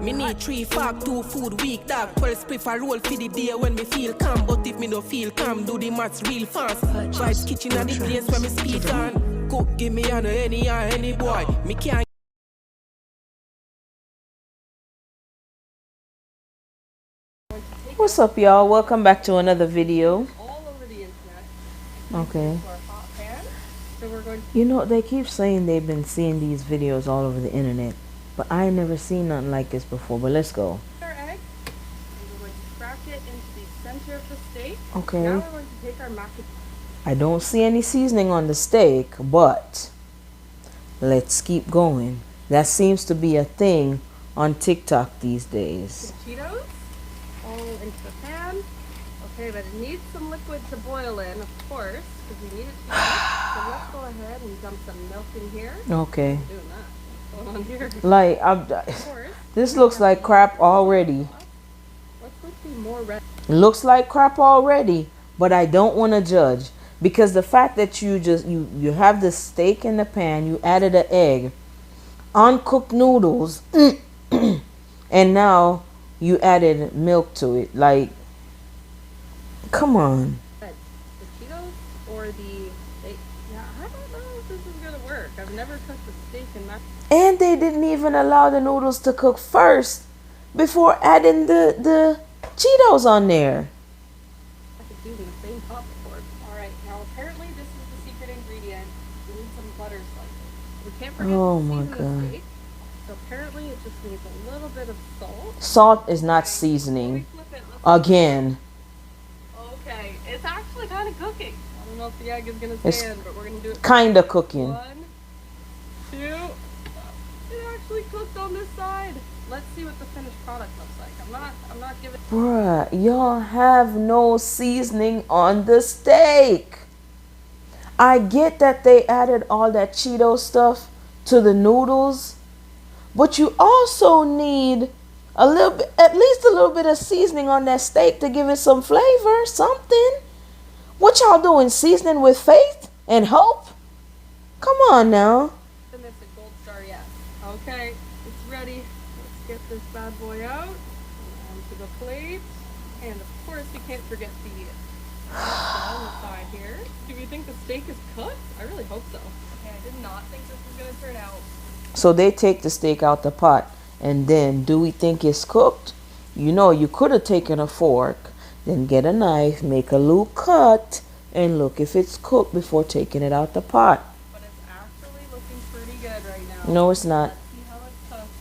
Me need 3 fork, 2 food week, dog. 12 spliff a roll for the day when me feel calm. But if me no feel calm, do the maths real fast. Vibes kitchen and the place where me speak on. Cook, give me on any boy. Me can't. What's up, y'all? Welcome back to another video. All over the internet. Okay. For a hot pan. So we're going to You know, they keep saying they've been seeing these videos all over the internet, but I ain't never seen nothing like this before. But let's go. our egg, and we're going to crack it into the center of the steak. Okay. Now we're going to take our mac and I don't see any seasoning on the steak, but let's keep going. That seems to be a thing on TikTok these days. Cheetos all into the pan. Okay, but it needs some liquid to boil in, of course, because we need it to. So let's go ahead and dump some milk in here. Okay. I'm doing that. What's going on here? Like, Of course. this looks like crap already. Let's go to more red. It looks like crap already, but I don't want to judge. Because the fact that you have the steak in the pan, you added an egg, uncooked noodles, and now you added milk to it. Like, come on. The Cheetos or the steak? Yeah, I don't know if this is gonna work. I've never cooked a steak in mac. And they didn't even allow the noodles to cook first before adding the Cheetos on there. I could do in the same pot before. Alright, now apparently this is the secret ingredient. We need some butter slices. We can't forget Oh to my season the God. steak. So apparently it just needs a little bit of salt. Salt is not seasoning. Before we flip it, Again. okay, it's actually kind of cooking. I don't know if the egg is going to It's stand, but we're going to do it. Kinda cooking. 1, 2. It actually cooked on this side. Let's see what the finished product looks like. I'm not giving. Bruh, y'all have no seasoning on the steak. I get that they added all that Cheeto stuff to the noodles, but you also need a little bit, at least a little bit of seasoning on that steak to give it some flavor, something. What y'all doing? Seasoning with faith and hope? Come on now. And it's a gold star, yes. Okay, it's ready. Let's get this bad boy out onto the plate. And of course, we can't forget the on the side here. Do we think the steak is cooked? I really hope so. Okay, I did not think this was going to turn out. So they take the steak out the pot, and then do we think it's cooked? You know, you could have taken a fork, then get a knife, make a little cut, and look if it's cooked before taking it out the pot. But it's actually looking pretty good right now. No, it's not. Let's see how it's cooked.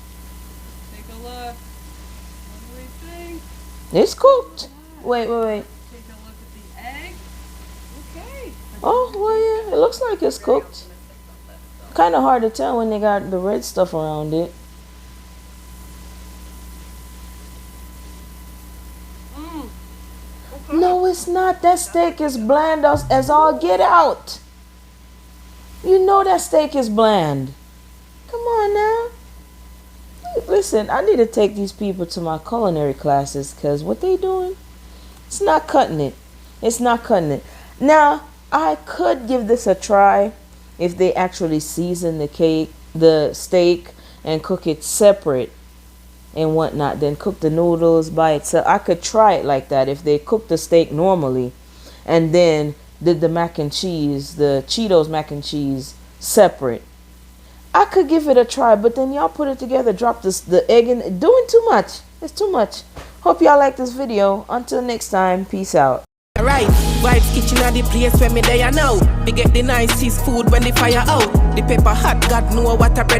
Take a look. What do we think? It's cooked. Wait. Take a look at the egg. Okay. Oh, well, yeah, it looks like it's cooked. Kind of hard to tell when they got the red stuff around it. Okay. No, it's not. That steak is bland as all get out. You know that steak is bland. Come on now. Listen, I need to take these people to my culinary classes because what they doing, it's not cutting it. It's not cutting it. Now, I could give this a try if they actually season the steak and cook it separate and whatnot, then cook the noodles by itself. I could try it like that if they cook the steak normally and then did the mac and cheese, the Cheetos mac and cheese separate. I could give it a try, but then y'all put it together, drop the egg in. Doing too much. It's too much. Hope y'all like this video. Until next time, peace out. Right, Vibes kitchen are the place where me there now. We get the nicest food when the fire out. The pepper hot, God know what a bread.